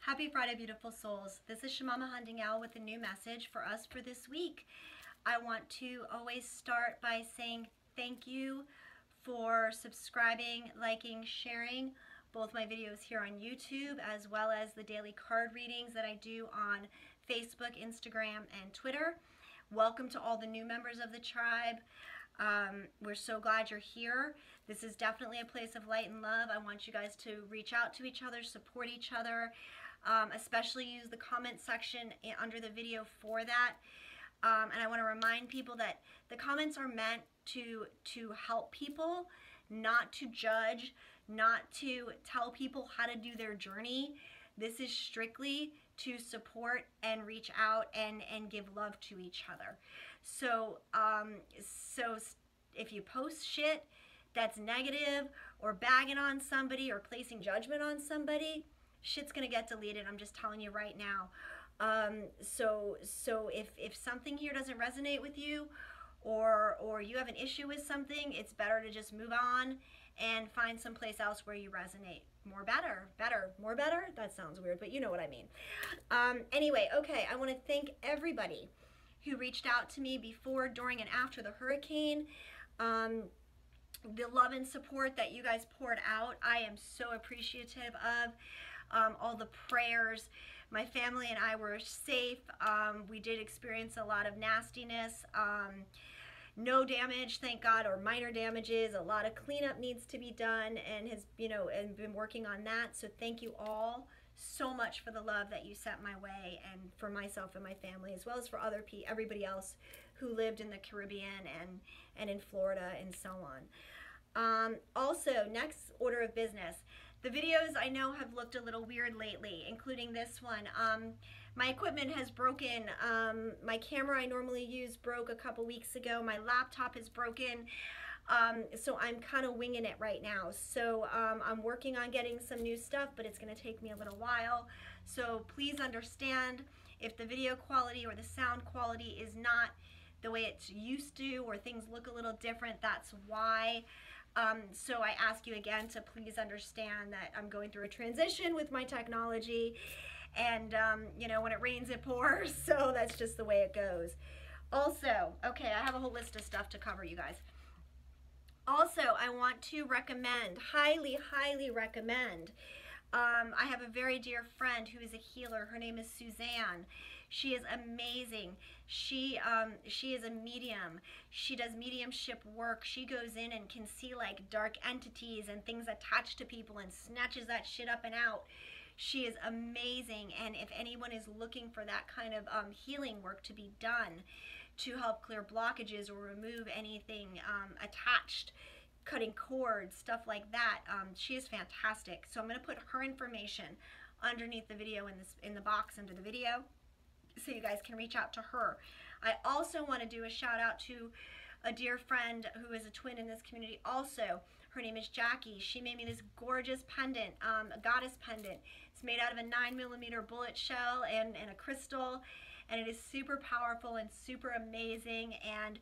Happy Friday, beautiful souls. This is Shamama handing out with a new message for us for this week. I want to always start by saying thank you for subscribing, liking, sharing both my videos here on YouTube as well as the daily card readings that I do on Facebook, Instagram, and Twitter. Welcome to all the new members of the tribe. We're so glad you're here. This is definitely a place of light and love. I want you guys to reach out to each other, support each other, especially use the comment section under the video for that. And I want to remind people that the comments are meant to help people, not to judge, not to tell people how to do their journey. This is strictly to support and reach out and give love to each other. So if you post shit that's negative or bagging on somebody or placing judgment on somebody, shit's gonna get deleted. I'm just telling you right now. So if something here doesn't resonate with you, or you have an issue with something, it's better to just move on and find someplace else where you resonate. More better. That sounds weird, but you know what I mean. Anyway, okay, I want to thank everybody who reached out to me before, during, and after the hurricane. The love and support that you guys poured out, I am so appreciative of. All the prayers. My family and I were safe. We did experience a lot of nastiness. No damage, thank God, or minor damages. A lot of cleanup needs to be done, and has, and been working on that. So thank you all so much for the love that you sent my way, and for myself and my family, as well as for everybody else who lived in the Caribbean and in Florida and so on. Also, next order of business. The videos I know have looked a little weird lately, including this one. My equipment has broken. My camera I normally use broke a couple weeks ago. My laptop is broken. So I'm kind of winging it right now. So I'm working on getting some new stuff, but it's going to take me a little while. So please understand if the video quality or the sound quality is not the way it's used to, or things look a little different, that's why. So I ask you again to please understand that I'm going through a transition with my technology, and when it rains it pours, so that's just the way it goes. Also, okay, I have a whole list of stuff to cover, you guys. Also, I want to recommend, highly recommend, I have a very dear friend who is a healer. Her name is Susannah. She is amazing. She is a medium. She does mediumship work. She goes in and can see like dark entities and things attached to people and snatches that shit up and out. She is amazing, and if anyone is looking for that kind of healing work to be done to help clear blockages or remove anything attached, cutting cords, stuff like that, she is fantastic. So I'm going to put her information underneath the video in the box under the video, so you guys can reach out to her. I also want to do a shout out to a dear friend who is a twin in this community also. Her name is Jackie. She made me this gorgeous pendant, a goddess pendant. It's made out of a 9mm bullet shell and a crystal, and it is super powerful and super amazing. And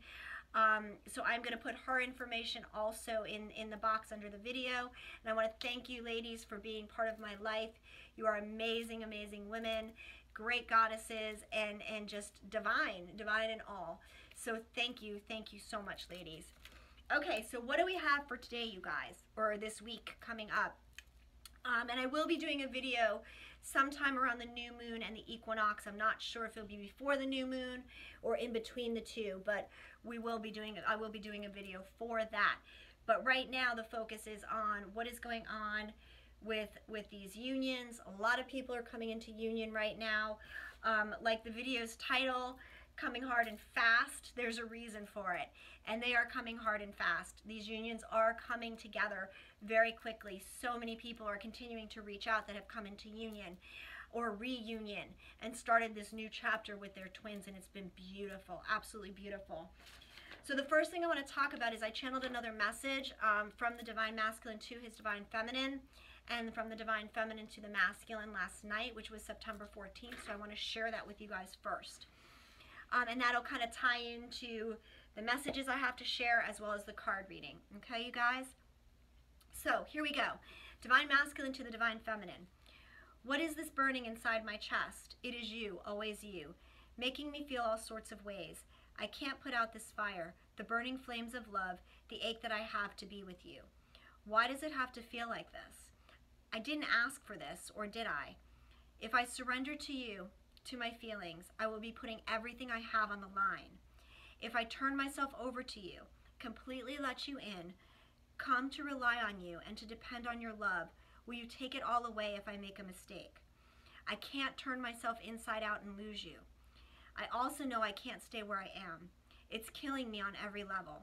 so I'm going to put her information also in the box under the video. And I want to thank you ladies for being part of my life. You are amazing, amazing women, great goddesses, and just divine in all. So thank you so much, ladies. Okay, so what do we have for today, you guys, or this week coming up? And I will be doing a video sometime around the new moon and the equinox. I'm not sure if it'll be before the new moon or in between the two, but I will be doing a video for that. But right now the focus is on what is going on with these unions. A lot of people are coming into union right now. Like the video's title, Coming Hard and Fast, there's a reason for it. And they are coming hard and fast. These unions are coming together very quickly. So many people are continuing to reach out that have come into union or reunion and started this new chapter with their twins, and it's been beautiful, absolutely beautiful. So the first thing I want to talk about is I channeled another message from the Divine Masculine to his Divine Feminine, and from the Divine Feminine to the Masculine last night, which was September 14th. So I want to share that with you guys first. And that'll kind of tie into the messages I have to share as well as the card reading. Okay, you guys? So here we go. Divine Masculine to the Divine Feminine. What is this burning inside my chest? It is you, always you, making me feel all sorts of ways. I can't put out this fire, the burning flames of love, the ache that I have to be with you. Why does it have to feel like this? I didn't ask for this, or did I? If I surrender to you, to my feelings, I will be putting everything I have on the line. If I turn myself over to you, completely let you in, come to rely on you and to depend on your love, will you take it all away if I make a mistake? I can't turn myself inside out and lose you. I also know I can't stay where I am. It's killing me on every level.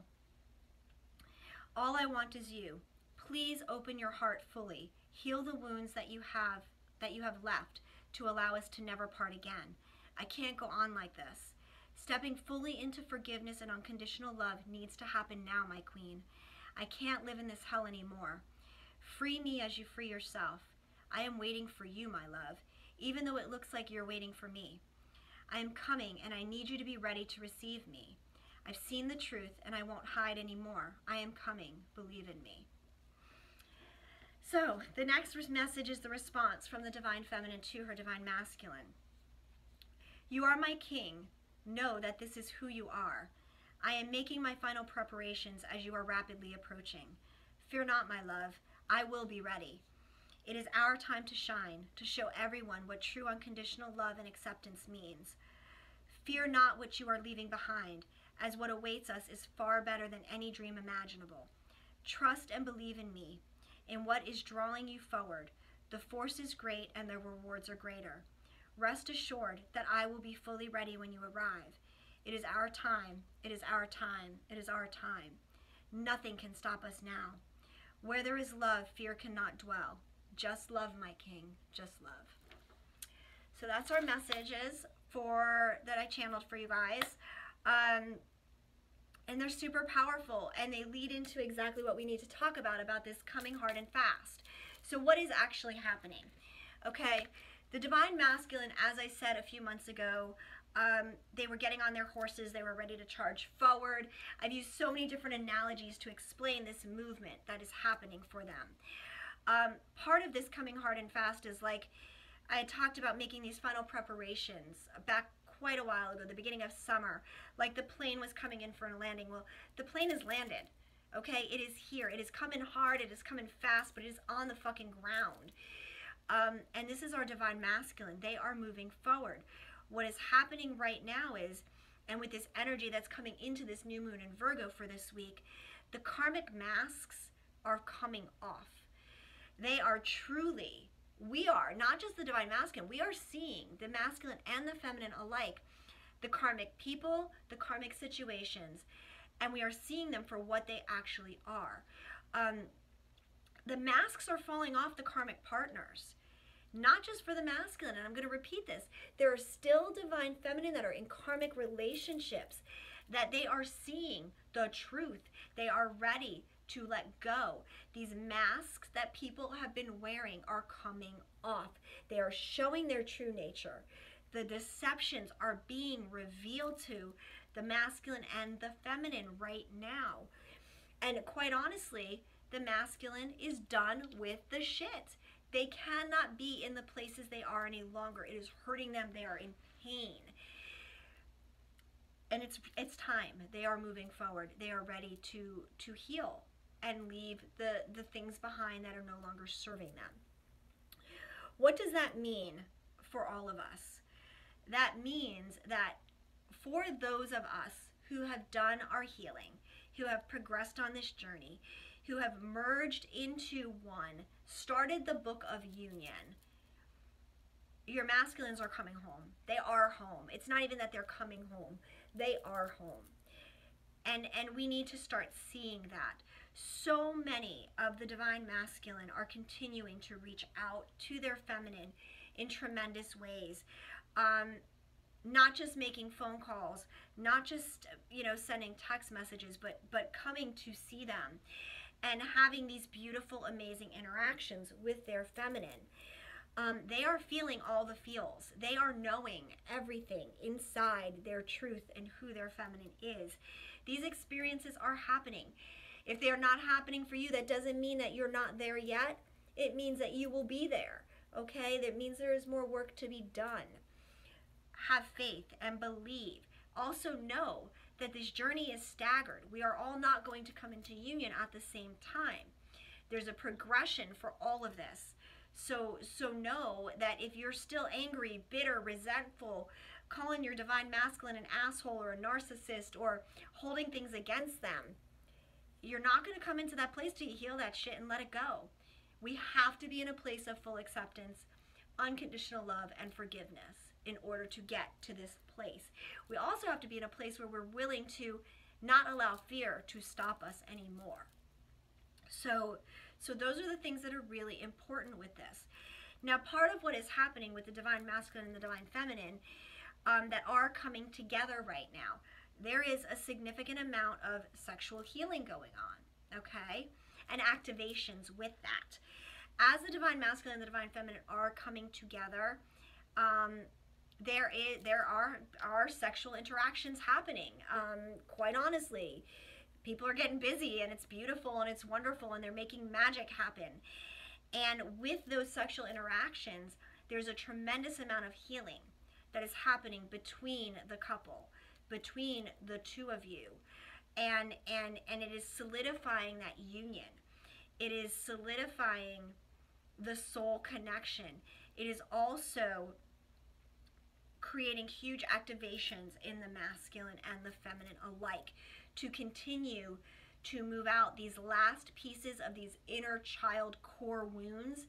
All I want is you. Please open your heart fully. Heal the wounds that you have left to allow us to never part again. I can't go on like this. Stepping fully into forgiveness and unconditional love needs to happen now, my queen. I can't live in this hell anymore. Free me as you free yourself. I am waiting for you, my love, even though it looks like you're waiting for me. I am coming and I need you to be ready to receive me. I've seen the truth and I won't hide anymore. I am coming. Believe in me. So the next message is the response from the Divine Feminine to her Divine Masculine. You are my king. Know that this is who you are. I am making my final preparations as you are rapidly approaching. Fear not, my love. I will be ready. It is our time to shine, to show everyone what true unconditional love and acceptance means. Fear not what you are leaving behind, as what awaits us is far better than any dream imaginable. Trust and believe in me, in what is drawing you forward. The force is great and the rewards are greater. Rest assured that I will be fully ready when you arrive. It is our time. It is our time. It is our time. Nothing can stop us now. Where there is love, fear cannot dwell. Just love, my king. Just love. So that's our messages that I channeled for you guys. And they're super powerful, and they lead into exactly what we need to talk about this coming hard and fast. So what is actually happening? Okay, the Divine Masculine, as I said a few months ago, they were getting on their horses. They were ready to charge forward. I've used so many different analogies to explain this movement that is happening for them. Part of this coming hard and fast is, like I had talked about, making these final preparations back quite a while ago, the beginning of summer, like the plane was coming in for a landing. Well, the plane is landed, okay? It is here. It is coming hard. It is coming fast, but it is on the fucking ground. And this is our Divine Masculine. They are moving forward. What is happening right now is, and with this energy that's coming into this new moon in Virgo for this week, the karmic masks are coming off. They are truly, we are, not just the Divine Masculine, we are seeing the masculine and the feminine alike, the karmic people, the karmic situations, and we are seeing them for what they actually are. The masks are falling off the karmic partners, not just for the masculine, and I'm going to repeat this. There are still Divine Feminine that are in karmic relationships, that they are seeing the truth. They are ready to let go. These masks that people have been wearing are coming off. They are showing their true nature. The deceptions are being revealed to the masculine and the feminine right now. And quite honestly, the masculine is done with the shit. They cannot be in the places they are any longer. It is hurting them. They are in pain. And it's time. They are moving forward. They are ready to heal and leave the things behind that are no longer serving them. What does that mean for all of us? That means that for those of us who have done our healing, who have progressed on this journey, who have merged into one, started the book of union, your masculines are coming home. They are home. It's not even that they're coming home. They are home. And we need to start seeing that. So many of the Divine Masculine are continuing to reach out to their feminine in tremendous ways. Not just making phone calls, not just, sending text messages, but coming to see them and having these beautiful, amazing interactions with their feminine. They are feeling all the feels. They are knowing everything inside their truth and who their feminine is. These experiences are happening. If they are not happening for you, that doesn't mean that you're not there yet. It means that you will be there. okay? That means there is more work to be done. Have faith and believe. Also know that this journey is staggered. We are all not going to come into union at the same time. There's a progression for all of this. So know that if you're still angry, bitter, resentful, calling your divine masculine an asshole or a narcissist or holding things against them, you're not going to come into that place till you heal that shit and let it go. We have to be in a place of full acceptance, unconditional love, and forgiveness in order to get to this place. We also have to be in a place where we're willing to not allow fear to stop us anymore. So those are the things that are really important with this. Now, part of what is happening with the divine masculine and the divine feminine that are coming together right now, there is a significant amount of sexual healing going on, okay? And activations with that. As the divine masculine and the divine feminine are coming together, there are sexual interactions happening. Quite honestly, people are getting busy, and it's beautiful and it's wonderful, and they're making magic happen. And with those sexual interactions, there's a tremendous amount of healing that is happening between the couple, between the two of you, and it is solidifying that union. It is solidifying the soul connection. It is also creating huge activations in the masculine and the feminine alike to continue to move out these last pieces of these inner child core wounds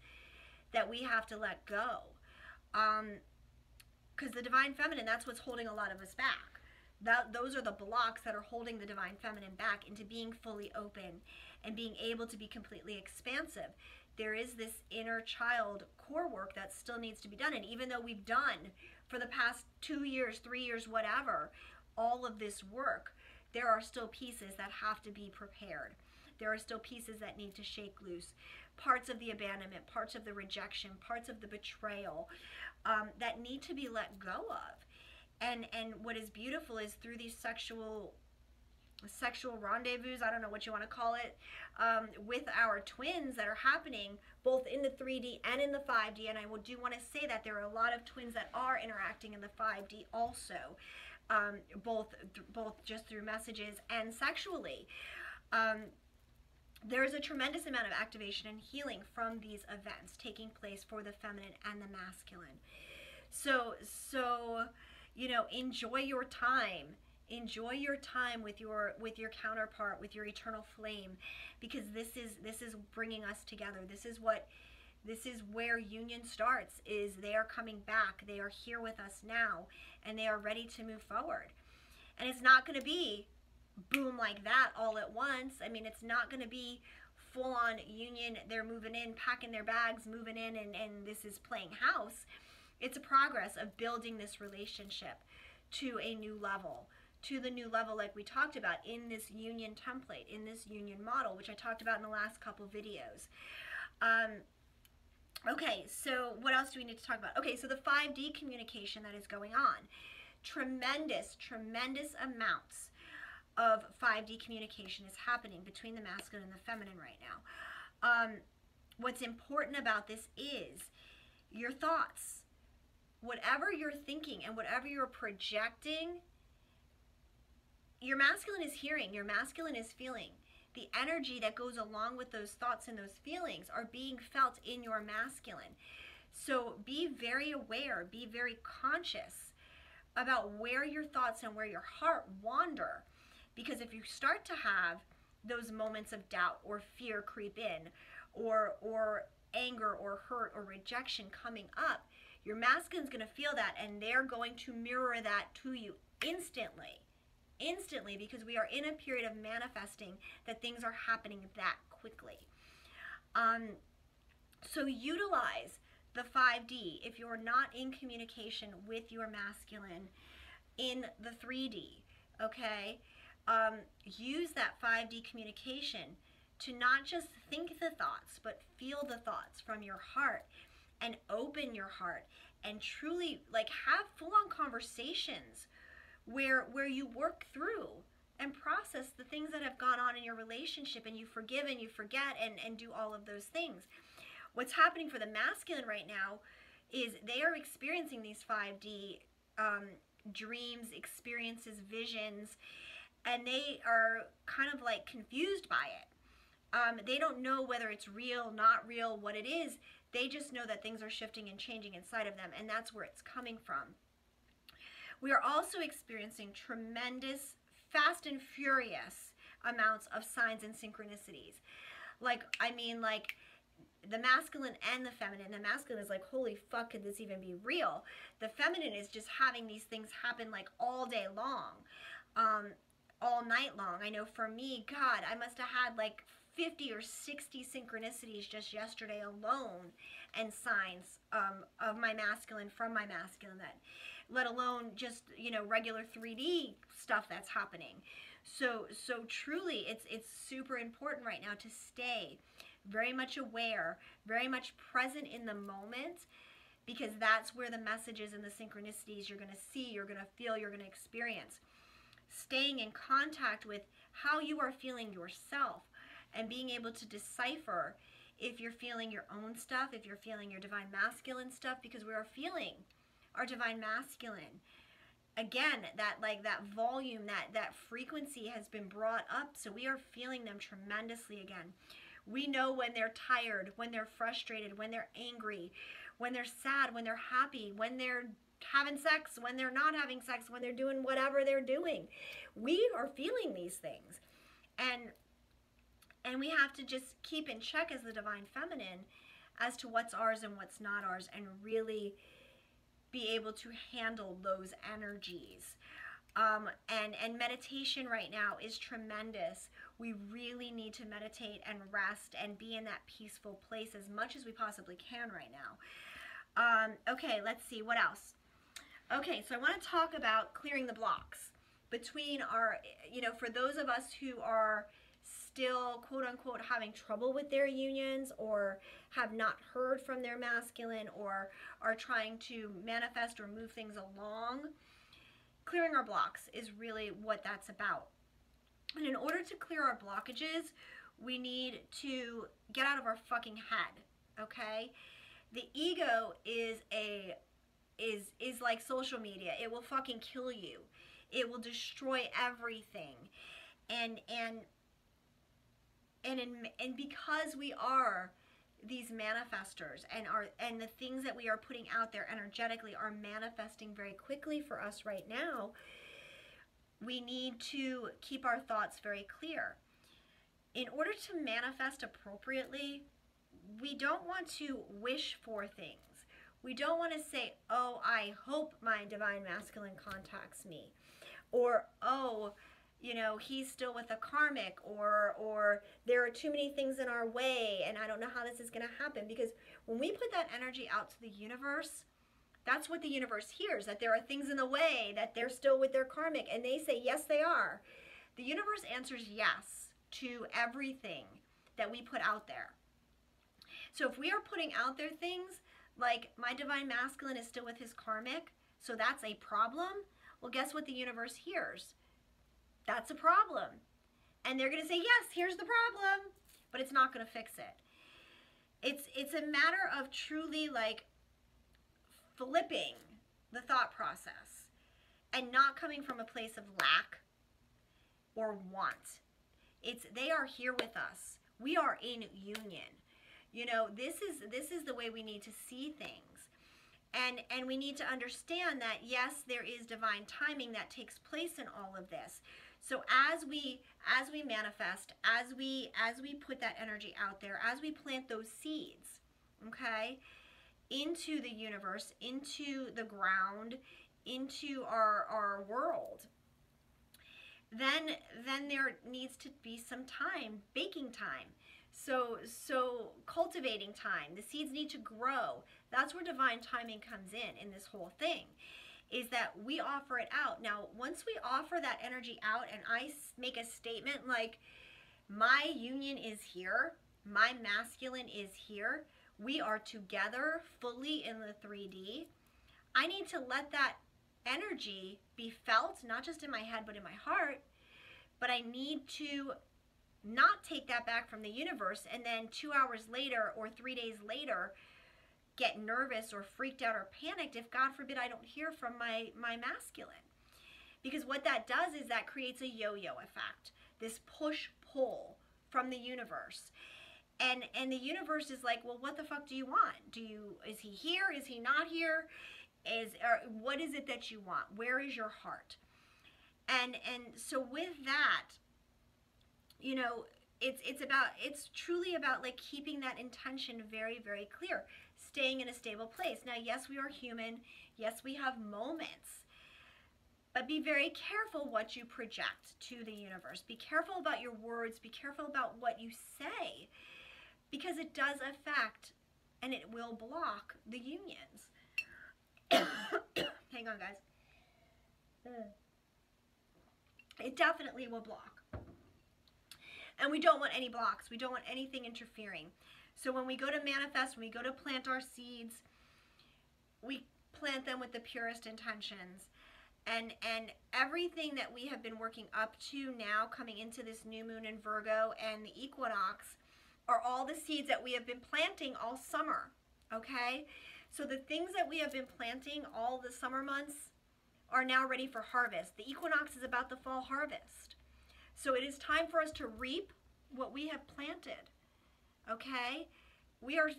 that we have to let go. Because the divine feminine, that's what's holding a lot of us back. Those are the blocks that are holding the divine feminine back into being fully open and being able to be completely expansive. There is this inner child core work that still needs to be done. And even though we've done for the past 2 years, 3 years, whatever, all of this work, there are still pieces that have to be prepared. There are still pieces that need to shake loose. Parts of the abandonment, parts of the rejection, parts of the betrayal that need to be let go of. And what is beautiful is through these sexual rendezvous, I don't know what you want to call it, with our twins that are happening both in the 3D and in the 5D. And I do want to say that there are a lot of twins that are interacting in the 5D also, both just through messages and sexually. There is a tremendous amount of activation and healing from these events taking place for the feminine and the masculine. So you know, enjoy your time. Enjoy your time with your counterpart, with your eternal flame, because this is bringing us together. This is where union starts. Is they are coming back. They are here with us now, and they are ready to move forward. And it's not going to be boom like that all at once. I mean, it's not going to be full on union. They're moving in, packing their bags, moving in, and this is playing house. It's a progress of building this relationship to a new level. To the new level like we talked about in this union template, in this union model, which I talked about in the last couple videos. Okay, so what else do we need to talk about? Okay, so the 5D communication that is going on. Tremendous amounts of 5D communication is happening between the masculine and the feminine right now. What's important about this is your thoughts. Whatever you're thinking and whatever you're projecting, your masculine is hearing, your masculine is feeling. The energy that goes along with those thoughts and those feelings are being felt in your masculine. So be very aware, be very conscious about where your thoughts and where your heart wander. Because if you start to have those moments of doubt or fear creep in, or anger or hurt or rejection coming up, your masculine's going to feel that, and they're going to mirror that to you instantly, because we are in a period of manifesting that things are happening that quickly. So utilize the 5D if you're not in communication with your masculine in the 3D, okay? Use that 5D communication to not just think the thoughts, but feel the thoughts from your heart, and open your heart, and truly like have full-on conversations where you work through and process the things that have gone on in your relationship, and you forgive and you forget and do all of those things. What's happening for the masculine right now is they are experiencing these 5D dreams, experiences, visions, and they are kind of like confused by it. They don't know whether it's real, not real, what it is. They just know that things are shifting and changing inside of them, and that's where it's coming from. We are also experiencing tremendous, fast and furious amounts of signs and synchronicities. Like, I mean, like, the masculine and the feminine. The masculine is like, holy fuck, could this even be real? The feminine is just having these things happen like all day long, all night long. I know for me, God, I must have had like 50 or 60 synchronicities just yesterday alone, and signs of my masculine, from my masculine, that, let alone just, you know, regular 3D stuff that's happening. So truly, it's super important right now to stay very much aware, very much present in the moment, because that's where the messages and the synchronicities you're going to see, you're going to feel, you're going to experience. Staying in contact with how you are feeling yourself, and being able to decipher if you're feeling your own stuff, if you're feeling your divine masculine stuff, because we are feeling our divine masculine. Again, that volume, that frequency has been brought up, so we are feeling them tremendously again. We know when they're tired, when they're frustrated, when they're angry, when they're sad, when they're happy, when they're having sex, when they're not having sex, when they're doing whatever they're doing. We are feeling these things. And we have to just keep in check as the divine feminine as to what's ours and what's not ours, and really be able to handle those energies. And meditation right now is tremendous. We really need to meditate and rest and be in that peaceful place as much as we possibly can right now. Okay, let's see, what else? Okay, so I want to talk about clearing the blocks between our, you know, for those of us who are still, quote unquote, having trouble with their unions, or have not heard from their masculine, or are trying to manifest or move things along. Clearing our blocks is really what that's about. And in order to clear our blockages, we need to get out of our fucking head, okay? The ego is like social media. It will fucking kill you. It will destroy everything. And because we are these manifestors, and the things that we are putting out there energetically are manifesting very quickly for us right now, we need to keep our thoughts very clear. In order to manifest appropriately, we don't want to wish for things. We don't want to say, oh, I hope my divine masculine contacts me, or, oh, you know, he's still with a karmic, or there are too many things in our way and I don't know how this is going to happen. Because when we put that energy out to the universe, that's what the universe hears, that there are things in the way, that they're still with their karmic, and they say, yes, they are. The universe answers yes to everything that we put out there. So if we are putting out there things like, my divine masculine is still with his karmic, so that's a problem, well, guess what the universe hears? That's a problem. And they're going to say, yes, here's the problem, but it's not going to fix it. It's a matter of truly like flipping the thought process and not coming from a place of lack or want. They are here with us. We are in union. You know, this is the way we need to see things. And we need to understand that, yes, there is divine timing that takes place in all of this. So as we manifest, as we put that energy out there, as we plant those seeds, okay, into the universe, into the ground, into our world, then there needs to be some time, baking time. So cultivating time. The seeds need to grow. That's where divine timing comes in this whole thing, is that we offer it out. Now, once we offer that energy out and I make a statement like, my union is here, my masculine is here, we are together fully in the 3D, I need to let that energy be felt, not just in my head, but in my heart. But I need to not take that back from the universe, and then 2 hours later or 3 days later get nervous or freaked out or panicked if, God forbid, I don't hear from my masculine. Because what that does is that creates a yo-yo effect, this push-pull from the universe. And the universe is like, well, what the fuck do you want? Is he here? Is he not here? What is it that you want? Where is your heart? And so with that, you know, it's truly about like keeping that intention very, very clear, staying in a stable place. Now, yes, we are human. Yes, we have moments. But be very careful what you project to the universe. Be careful about your words. Be careful about what you say, because it does affect and it will block the unions. Hang on, guys. It definitely will block. And we don't want any blocks. We don't want anything interfering. So when we go to manifest, when we go to plant our seeds, we plant them with the purest intentions. And everything that we have been working up to now, coming into this new moon in Virgo and the equinox, are all the seeds that we have been planting all summer, okay? So the things that we have been planting all the summer months are now ready for harvest. The equinox is about the fall harvest. So it is time for us to reap what we have planted, okay? We are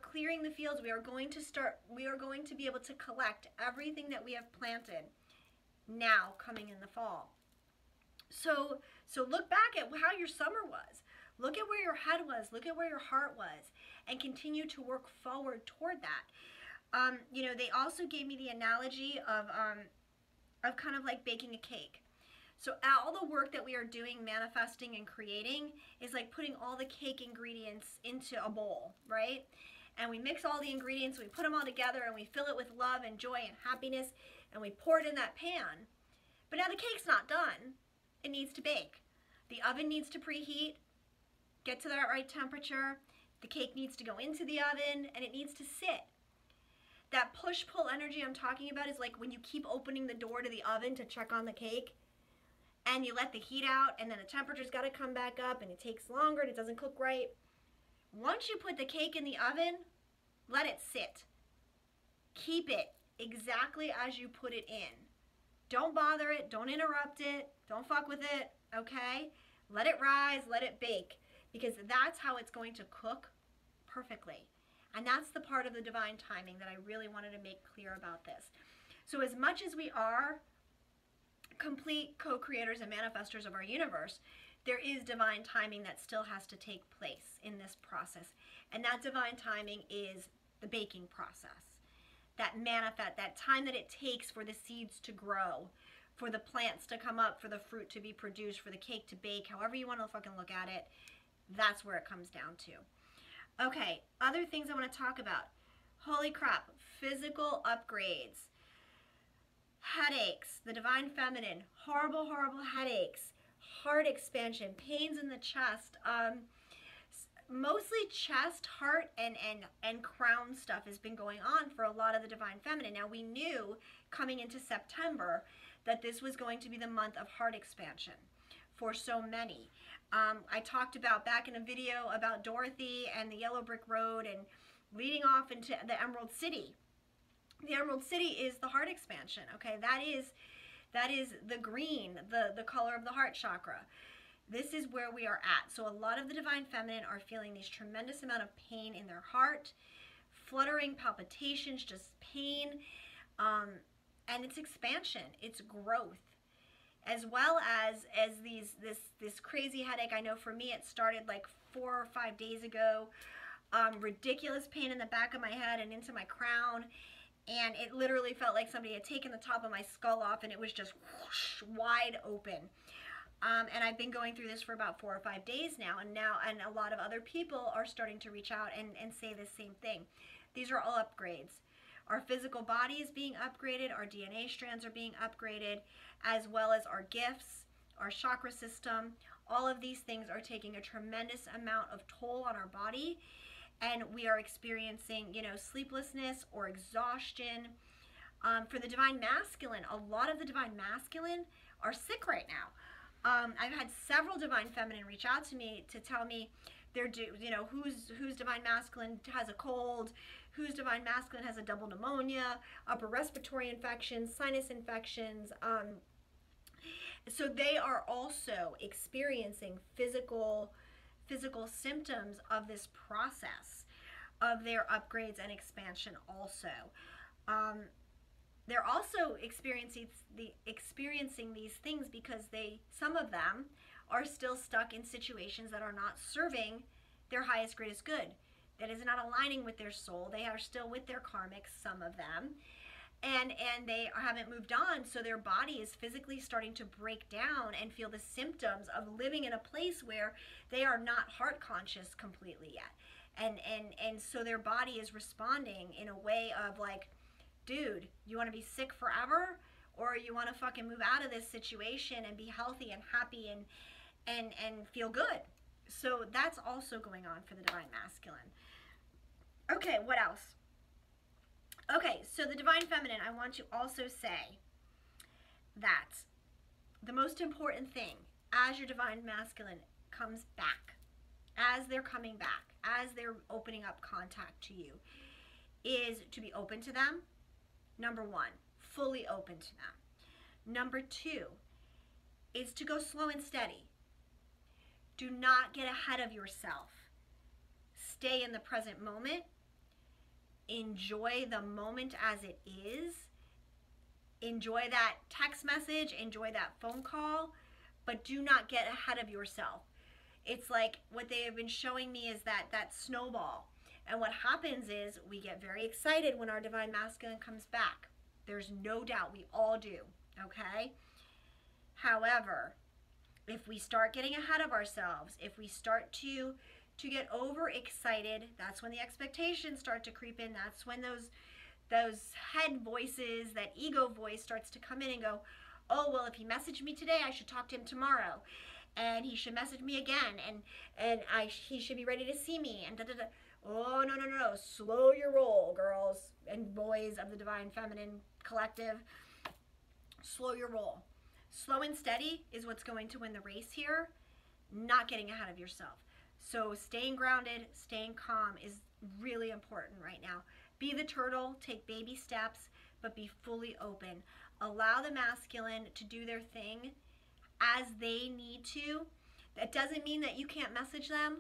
clearing the fields. We are going to be able to collect everything that we have planted now coming in the fall. So look back at how your summer was. Look at where your head was. Look at where your heart was, and continue to work forward toward that. You know, they also gave me the analogy of kind of like baking a cake. So all the work that we are doing, manifesting and creating, is like putting all the cake ingredients into a bowl, right? And we mix all the ingredients, we put them all together, and we fill it with love and joy and happiness, and we pour it in that pan. But now the cake's not done. It needs to bake. The oven needs to preheat, get to that right temperature. The cake needs to go into the oven, and it needs to sit. That push-pull energy I'm talking about is like when you keep opening the door to the oven to check on the cake, and you let the heat out, and then the temperature's got to come back up, and it takes longer, and it doesn't cook right. Once you put the cake in the oven, let it sit. Keep it exactly as you put it in. Don't bother it. Don't interrupt it. Don't fuck with it, okay? Let it rise. Let it bake, because that's how it's going to cook perfectly. And that's the part of the divine timing that I really wanted to make clear about this. So as much as we are complete co-creators and manifestors of our universe, there is divine timing that still has to take place in this process. And that divine timing is the baking process. That time that it takes for the seeds to grow, for the plants to come up, for the fruit to be produced, for the cake to bake, however you want to fucking look at it, that's where it comes down to. Okay, other things I want to talk about. Holy crap, physical upgrades. Headaches, the divine feminine, horrible, horrible headaches, heart expansion, pains in the chest, mostly chest, heart, and crown stuff has been going on for a lot of the divine feminine. Now, we knew coming into September that this was going to be the month of heart expansion for so many. I talked about back in a video about Dorothy and the Yellow Brick Road and leading off into the Emerald City. The Emerald City is the heart expansion, okay? That is the green, the color of the heart chakra. This is where we are at. So a lot of the divine feminine are feeling these tremendous amount of pain in their heart, fluttering, palpitations, just pain, and it's expansion, it's growth, as well as this crazy headache. I know for me it started like 4 or 5 days ago. Ridiculous pain in the back of my head and into my crown. And it literally felt like somebody had taken the top of my skull off, and it was just whoosh, wide open. And I've been going through this for about 4 or 5 days now, and a lot of other people are starting to reach out and say the same thing. These are all upgrades. Our physical body is being upgraded, our DNA strands are being upgraded, as well as our gifts, our chakra system. All of these things are taking a tremendous amount of toll on our body. And we are experiencing, you know, sleeplessness or exhaustion. For the divine masculine, a lot of the divine masculine are sick right now. I've had several divine feminine reach out to me to tell me whose divine masculine has a cold, whose divine masculine has a double pneumonia, upper respiratory infections, sinus infections. So they are also experiencing physical symptoms of this process of their upgrades and expansion also. They're also experiencing these things because some of them are still stuck in situations that are not serving their highest, greatest good. That is not aligning with their soul. They are still with their karmic, some of them. And they haven't moved on, so their body is physically starting to break down and feel the symptoms of living in a place where they are not heart conscious completely yet. And so their body is responding in a way of like, dude, you want to be sick forever, or you want to fucking move out of this situation and be healthy and happy and feel good. So that's also going on for the divine masculine. Okay, what else? Okay, so the divine feminine, I want to also say that the most important thing as your divine masculine comes back, as they're coming back, as they're opening up contact to you, is to be open to them. Number one, fully open to them. Number two is to go slow and steady. Do not get ahead of yourself. Stay in the present moment. Enjoy the moment as it is. Enjoy that text message, enjoy that phone call, but do not get ahead of yourself. It's like what they have been showing me is that snowball. And what happens is we get very excited when our divine masculine comes back. There's no doubt, we all do, okay? However, if we start getting ahead of ourselves, if we start to get overexcited, that's when the expectations start to creep in. That's when those head voices, that ego voice starts to come in and go, oh, well, if he messaged me today, I should talk to him tomorrow. And he should message me again. And he should be ready to see me. And da-da-da. Oh, no. Slow your roll, girls and boys of the Divine Feminine Collective. Slow your roll. Slow and steady is what's going to win the race here, not getting ahead of yourself. So staying grounded, staying calm is really important right now. Be the turtle, take baby steps, but be fully open. Allow the masculine to do their thing as they need to. That doesn't mean that you can't message them.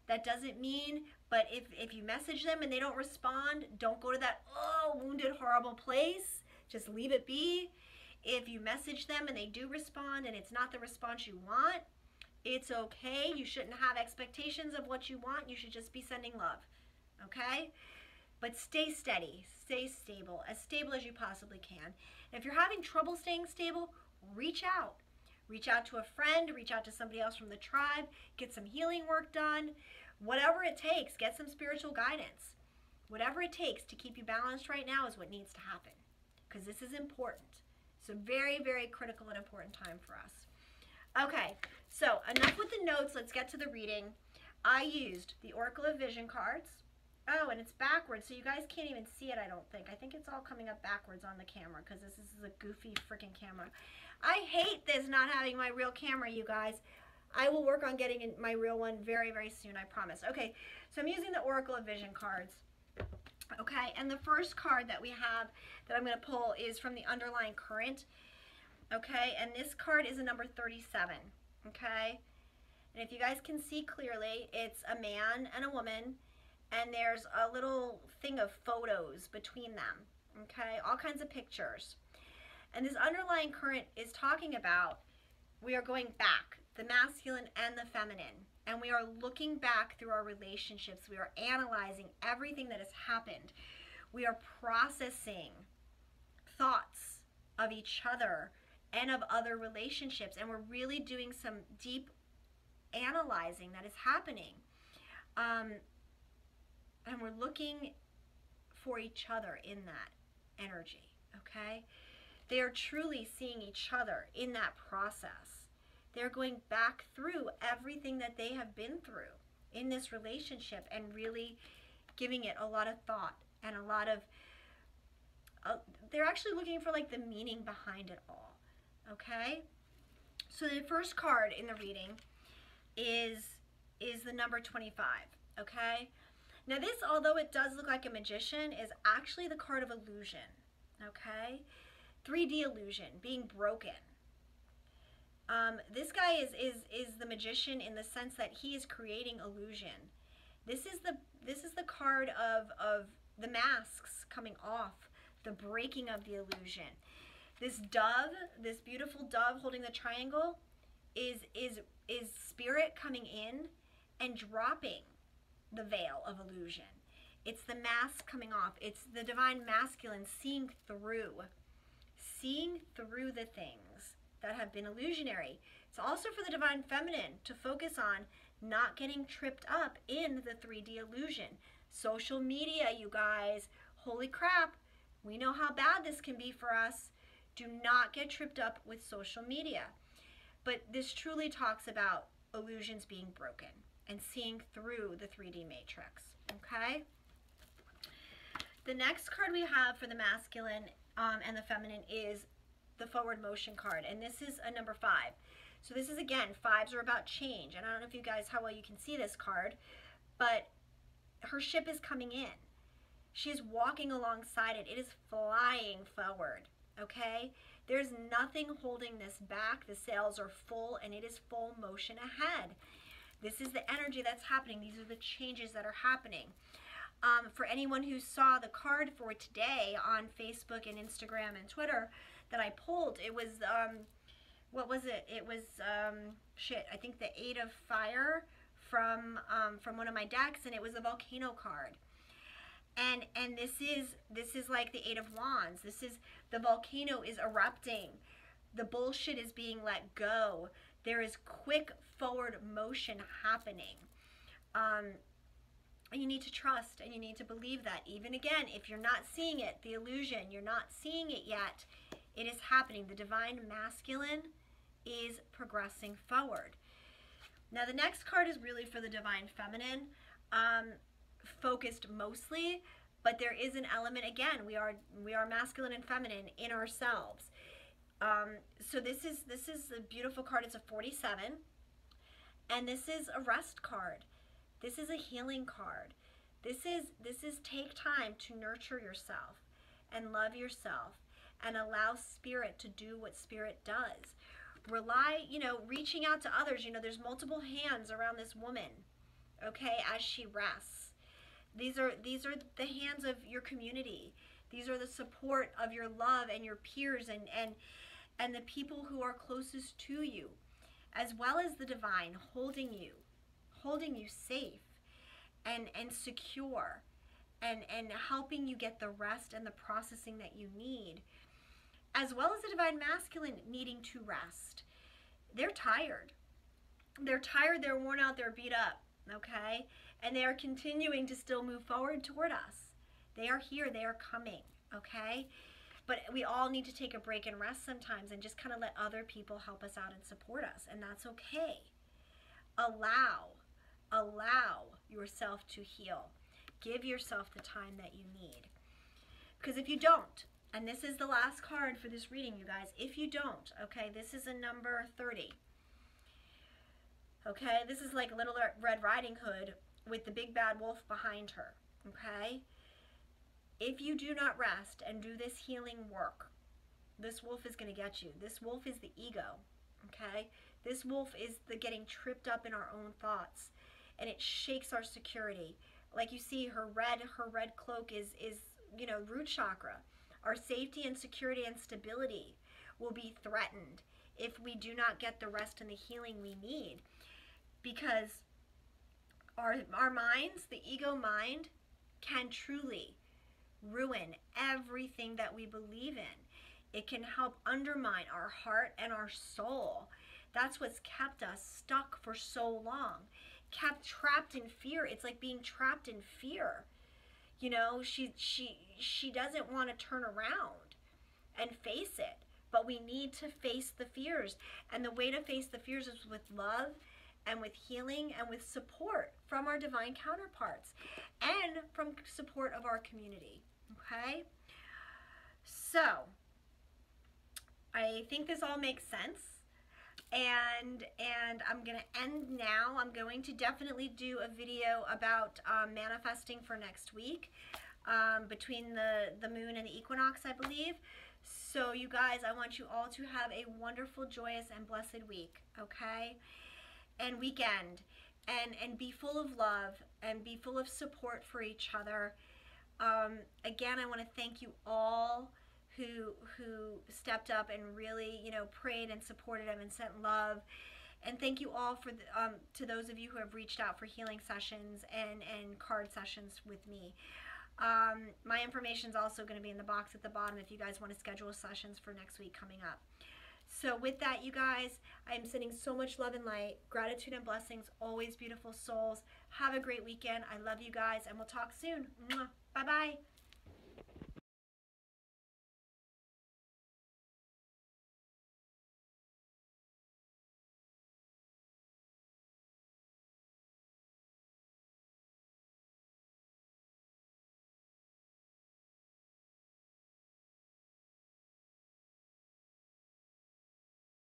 That doesn't mean, but if you message them and they don't respond, don't go to that, oh, wounded, horrible place. Just leave it be. If you message them and they do respond and it's not the response you want, it's okay. You shouldn't have expectations of what you want. You should just be sending love, okay? But stay steady, stay stable as you possibly can. And if you're having trouble staying stable, reach out. Reach out to a friend, reach out to somebody else from the tribe, get some healing work done. Whatever it takes, get some spiritual guidance. Whatever it takes to keep you balanced right now is what needs to happen, because this is important. It's a very, very critical and important time for us. Okay, so enough with the notes. Let's get to the reading. I used the Oracle of Vision cards. Oh, and it's backwards, so you guys can't even see it, I don't think. I think it's all coming up backwards on the camera because this is a goofy freaking camera. I hate this not having my real camera, you guys. I will work on getting my real one very, very soon, I promise. Okay, so I'm using the Oracle of Vision cards. Okay, and the first card that we have that I'm going to pull is from the underlying current. Okay, and this card is a number 37. Okay, and if you guys can see clearly, it's a man and a woman, and there's a little thing of photos between them. Okay, all kinds of pictures. And this underlying current is talking about we are going back, the masculine and the feminine, and we are looking back through our relationships. We are analyzing everything that has happened. We are processing thoughts of each other and of other relationships, and we're really doing some deep analyzing that is happening. And we're looking for each other in that energy, okay? They are truly seeing each other in that process. They're going back through everything that they have been through in this relationship and really giving it a lot of thought and a lot of, they're actually looking for like the meaning behind it all, okay? So the first card in the reading is the number 25, okay? Now this, although it does look like a magician, is actually the card of illusion, okay? 3D illusion, being broken. This guy is the magician in the sense that he is creating illusion. This is the card of the masks coming off, the breaking of the illusion. This dove, this beautiful dove holding the triangle, is spirit coming in and dropping the veil of illusion. It's the mask coming off. It's the divine masculine seeing through the things that have been illusionary. It's also for the divine feminine to focus on not getting tripped up in the 3D illusion. Social media, you guys, holy crap, we know how bad this can be for us. Do not get tripped up with social media. But this truly talks about illusions being broken and seeing through the 3D matrix, okay? The next card we have for the masculine and the feminine is the forward motion card, and this is a number 5. So this is, again, 5s are about change, and I don't know if you guys, how well you can see this card, but her ship is coming in. She is walking alongside it. It is flying forward, okay? There's nothing holding this back. The sails are full, and it is full motion ahead. This is the energy that's happening. These are the changes that are happening. For anyone who saw the card for today on Facebook and Instagram and Twitter that I pulled, it was, what was it? It was, I think the 8 of Fire from one of my decks, and it was the Volcano card. And this is like the 8 of Wands. This is, the volcano is erupting. The bullshit is being let go. There is quick forward motion happening. And you need to trust, and you need to believe that. Even again, if you're not seeing it, the illusion, you're not seeing it yet, it is happening. The divine masculine is progressing forward. Now the next card is really for the divine feminine, focused mostly, but there is an element, again, we are masculine and feminine in ourselves. So this is a beautiful card. It's a 47, and this is a rest card. This is a healing card. This is take time to nurture yourself and love yourself and allow spirit to do what spirit does. Rely, reaching out to others. There's multiple hands around this woman, okay, as she rests. These are the hands of your community. These are the support of your love and your peers and the people who are closest to you, as well as the divine holding you safe and secure and helping you get the rest and the processing that you need, as well as the divine masculine needing to rest. They're tired. They're tired, they're worn out, they're beat up, okay? And they are continuing to still move forward toward us. They are here, they are coming, okay? But we all need to take a break and rest sometimes and just kind of let other people help us out and support us, and that's okay. Allow yourself to heal. Give yourself the time that you need. Because if you don't, and this is the last card for this reading, you guys, if you don't, okay, this is a number 30. Okay, this is like Little Red Riding Hood with the big bad wolf behind her, okay? If you do not rest and do this healing work, this wolf is going to get you. This wolf is the ego, okay? This wolf is the getting tripped up in our own thoughts, and it shakes our security. Like you see, her red cloak is root chakra. Our safety and security and stability will be threatened if we do not get the rest and the healing we need, because our minds, the ego mind, can truly ruin everything that we believe in. It can help undermine our heart and our soul. That's what's kept us stuck for so long, kept trapped in fear. It's like being trapped in fear. She doesn't want to turn around and face it, but we need to face the fears. And the way to face the fears is with love and with healing and with support from our divine counterparts and from support of our community, okay? So, I think this all makes sense. And I'm going to end now. I'm going to definitely do a video about manifesting for next week, between the moon and the equinox, I believe. So you guys, I want you all to have a wonderful, joyous, and blessed week, okay? And weekend. And be full of love and be full of support for each other. Again, I want to thank you all who stepped up and really, you know, prayed and supported him and sent love. And thank you all for to those of you who have reached out for healing sessions and card sessions with me. My information is also going to be in the box at the bottom if you guys want to schedule sessions for next week coming up. So with that, you guys, I'm sending so much love and light, gratitude and blessings, always beautiful souls. Have a great weekend. I love you guys, and we'll talk soon. Bye-bye.